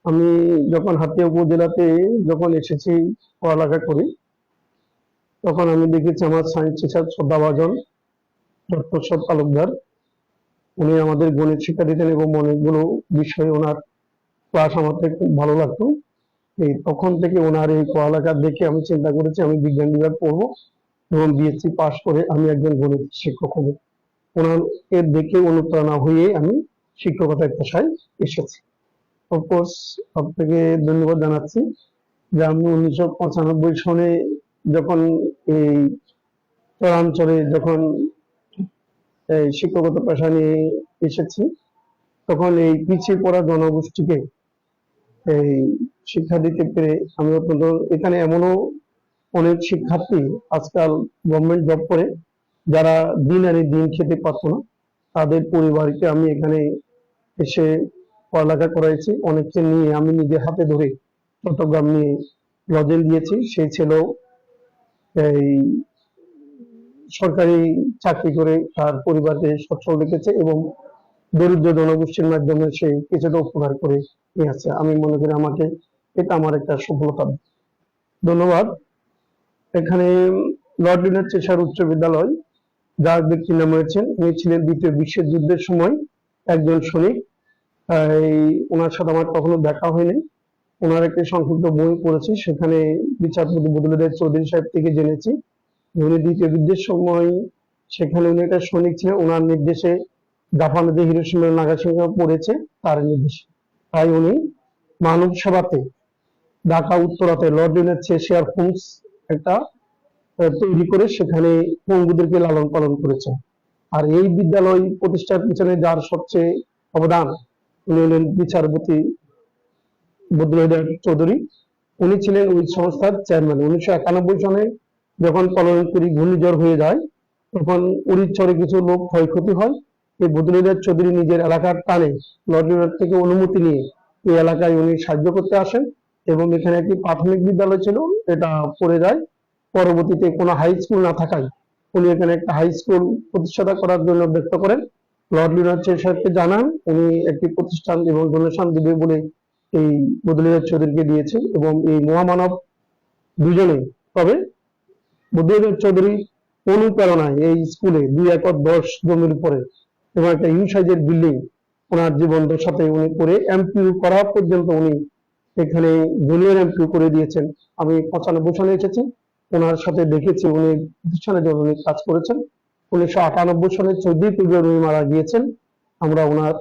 আমি যখন হাতিয়া উপজেলাতে যখন এসেছি পড়ালেখা করি, তখন আমি দেখেছি আমার সায়েন্স টিচার শ্রদ্ধাভাজন ডক্টর সৎ তালুকদার। উনি আমাদের গণিত শিক্ষা দিতেন এবং অনেকগুলো বিষয়ে ওনার ক্লাস আমাদের খুব ভালো লাগতো। এই তখন থেকে ওনার এই পড়ালেখা দেখে আমি চিন্তা করেছি আমি বিজ্ঞান বিভাগ পড়বো এবং বিএসসি পাশ করে আমি একজন গণিত শিক্ষক হব। ওনার এর দেখে অনুপ্রেরণা হয়ে আমি শিক্ষকতার পেশায় এসেছি। অফকোর্স আপনাকে ধন্যবাদ জানাচ্ছি যে আমি 1995 সনে যখন এই চরাঞ্চলে যখন এই শিক্ষকতা পেশা নিয়ে এসেছি, তখন এই পিছিয়ে পড়া জনগোষ্ঠীকে এই শিক্ষা দিতে পেরে আমি অত্যন্ত, এখানে এমনও অনেক শিক্ষার্থী আজকাল গভর্নমেন্ট জব করে যারা দিন আনে দিন খেতে পারতো না, তাদের পরিবারকে আমি এখানে এসে পড়ালেখা করাইছি। অনেককে নিয়ে আমি নিজে হাতে ধরে চট্টগ্রাম নিয়ে লজেন দিয়েছি। সেই ছিল এই সরকারি চাকরি করে তার পরিবারকে সচ্ছল রেখেছে এবং দরিদ্র জনগোষ্ঠীর মাধ্যমে সে কিছুটা উপকার করে নিয়ে আসছে। আমি মনে করি আমাকে এটা আমার একটা সফলতা। ধন্যবাদ। এখানে লর্ড লিনার চেশার উচ্চ বিদ্যালয়, যার ব্যক্তি নাম হয়েছেন, উনি ছিলেন দ্বিতীয় বিশ্বযুদ্ধের সময় একজন সৈনিক। এই ওনার সাথে আমার কখনো দেখা হয়নি। ওনার একটি সংক্ষিপ্ত বই পড়েছি, সেখানে বিচারপতি বদরুদ্দোজা চৌধুরী সাহেব থেকে জেনেছি উনি দ্বিতীয় যুদ্ধের সময় সেখানে উনি একটা সৈনিক ছিলেন। ওনার নির্দেশে জাপানে যে হিরোশিমা নাগাসাকি পড়েছে তার নির্দেশে, তাই উনি মানব সেবাতে ঢাকা উত্তরাতে লর্ড লিনার চেশার হোমস একটা তৈরি করে সেখানে পঙ্গুদেরকে লালন পালন করেছে। আর এই বিদ্যালয় প্রতিষ্ঠার পিছনে যার সবচেয়ে অবদান, উনি হলেন বিচারপতি বদরুদ্দোজা চৌধুরী। উনি ছিলেন ওই সংস্থার চেয়ারম্যান। 1991 সনে যখন কলঙ্করি ঘূর্ণিঝড় হয়ে যায়, তখন উড়িষ্যারে কিছু লোক ক্ষয়ক্ষতি হয়। এই বদরুদ্দোজা চৌধুরী নিজের এলাকার টানে লর্ড লিনার থেকে অনুমতি নিয়ে এই এলাকায় উনি সাহায্য করতে আসেন এবং এখানে একটি প্রাথমিক বিদ্যালয় ছিল, এটা পড়ে যায়। পরবর্তীতে কোনো হাই স্কুল না থাকায় উনি এখানে একটা হাই স্কুল প্রতিষ্ঠাতা করার জন্য ব্যক্ত করেন। লর্ড লিনার চেশারকে জানান, উনি একটি প্রতিষ্ঠান এবং ডোনেশন দিবে বলে এই বদরুদ্দোজা চৌধুরীকে দিয়েছে এবং এই মহামানব দুজনেই। তবে বদরুদ্দোজা চৌধুরী অনুপ্রেরণায় এই স্কুলে 2 একর 10 জমির উপরে এবং একটা ইউ সাইজের বিল্ডিং ওনার জীবন দশাতে উনি করে এমপিও করা পর্যন্ত উনি এখানে জুনিয়র এমপিও করে দিয়েছেন। আমি 95 সনে এসেছি, ওনার সাথে দেখেছি উনি প্রতিষ্ঠানের জন্য উনি কাজ করেছেন। 1998 সনে 14 ফেব্রুয়ারি উনি মারা গিয়েছেন। আমরা ওনার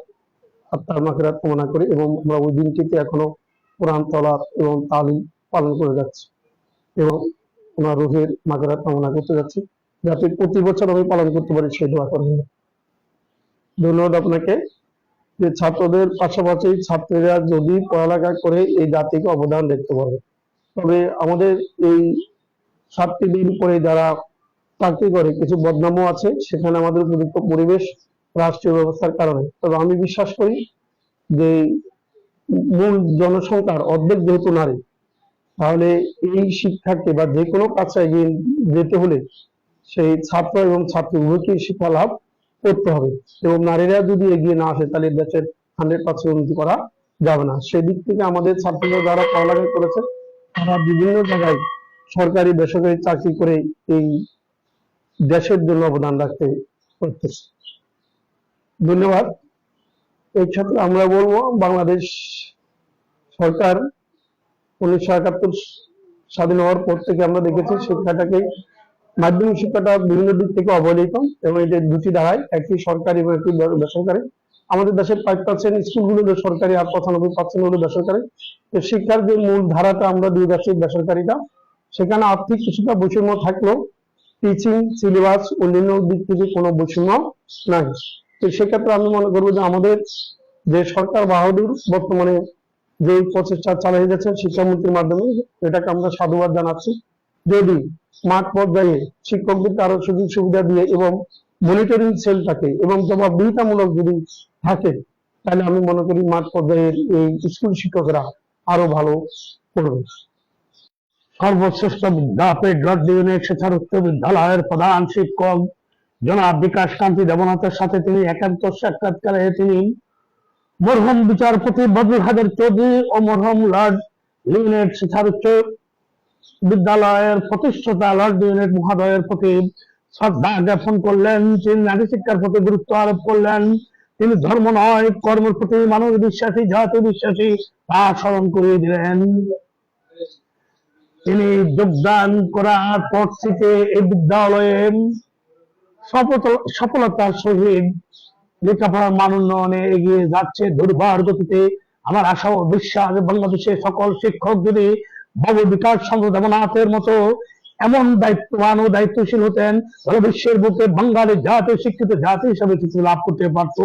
আত্মার মাগফিরাত কামনা করি এবং আমরা ওই দিনটিতে এখনো কোরআন তেলাওয়াত এবং তালিম পালন করে যাচ্ছি এবং ওনার রুহের মাগফিরাত কামনা করতে যাচ্ছি, যাতে প্রতি বছর আমি পালন করতে পারি সেই দোয়া করবেন। ধন্যবাদ আপনাকে। যে ছাত্রদের পাশাপাশি ছাত্রীরা যদি পড়ালেখা করে এই জাতিকে অবদান দেখতে পারবে। তবে আমাদের এই ছাত্রীদের উপরে যারা চাকরি করে কিছু বদনামও আছে, সেখানে আমাদের উপযুক্ত পরিবেশ রাষ্ট্রীয় ব্যবস্থার কারণে। তবে আমি বিশ্বাস করি যে মূল জনসংখ্যার অর্ধেক যেহেতু নারী, তাহলে এই শিক্ষাকে বা যে কোনো কাজে এগিয়ে যেতে হলে সেই ছাত্র এবং ছাত্রী উভয়কেই শিক্ষা লাভ করতে হবে এবং নারীরা যদি এগিয়ে না আসে তাহলে দেশের 100% উন্নতি করা যাবে না। সেদিক থেকে আমাদের ছাত্রীরা যারা পড়ালেখা করেছে তারা বিভিন্ন জায়গায় সরকারি বেসরকারি চাকরি করে এই দেশের জন্য অবদান রাখতে করতেছে। ধন্যবাদ। এই ক্ষেত্রে আমরা বলবো বাংলাদেশ সরকার 1971 স্বাধীন হওয়ার পর থেকে আমরা দেখেছি শিক্ষাটাকে, মাধ্যমিক শিক্ষাটা বিভিন্ন দিক থেকে অবহেলিত এবং এদের দুটি ধারায়, একটি সরকারি এবং একটি বেসরকারি। আমাদের দেশের 5% স্কুলগুলো সরকারি আর 95% হলো বেসরকারি। তো শিক্ষার যে মূল ধারাটা আমরা দিয়ে যাচ্ছি বেসরকারিটা, সেখানে আর্থিক কিছুটা বৈষম্য থাকলেও টিচিং সিলেবাস অন্যান্য দিক থেকে কোনো বৈষম্য নাই। তো সেক্ষেত্রে আমি মনে করবো যে আমাদের যে সরকার বাহাদুর বর্তমানে যে প্রচেষ্টা চালিয়ে যাচ্ছে শিক্ষামন্ত্রীর মাধ্যমে, এটাকে আমরা সাধুবাদ জানাচ্ছি। যদি মাঠ পর্যায়ে শিক্ষকদেরকে আরো সুযোগ সুবিধা দিয়ে এবং মনিটরিং সেল থাকে এবং জবাবদিহিতামূলক যদি থাকে, তাহলে আমি মনে করি মাঠ পর্যায়ের এই স্কুল শিক্ষকরা আরো ভালো করবে। সর্বশ্রেষ্ঠ বিদ্যাপীঠ লর্ড লিনার চেশার উচ্চ বিদ্যালয়ের প্রধান শিক্ষক জনাব বিকাশ কান্তি দেবনাথের সাথে তিনি একান্ত সাক্ষাৎকারে তিনি মরহুম বিচারপতি বদরুল হায়দার চৌধুরী ও মরহুম লর্ড লিওনেট শিক্ষার উচ্চ বিদ্যালয়ের প্রতিষ্ঠাতা লর্ড লিওনেট মহোদয়ের প্রতি শ্রদ্ধা জ্ঞাপন করলেন। তিনি নারী শিক্ষার প্রতি গুরুত্ব আরোপ করলেন। তিনি ধর্ম নয় কর্মের প্রতি মানব বিশ্বাসী, জাতীয় বিশ্বাসী তা স্মরণ করিয়ে দিলেন। তিনি যোগদান করার পর থেকে এই বিদ্যালয়ে সফলতার সহিত লেখাপড়ার মান উন্নয়নে এগিয়ে যাচ্ছে দুর্বার গতিতে। আমার আশা ও বিশ্বাস বাংলাদেশের সকল শিক্ষক যদি বাবু বিকাশ চন্দ্র দেবনাথের মতো এমন দায়িত্ববান ও দায়িত্বশীল হতেন তাহলে বিশ্বের বুকে বাঙালি জাতীয় শিক্ষিত জাতি হিসাবে কিছু লাভ করতে পারত।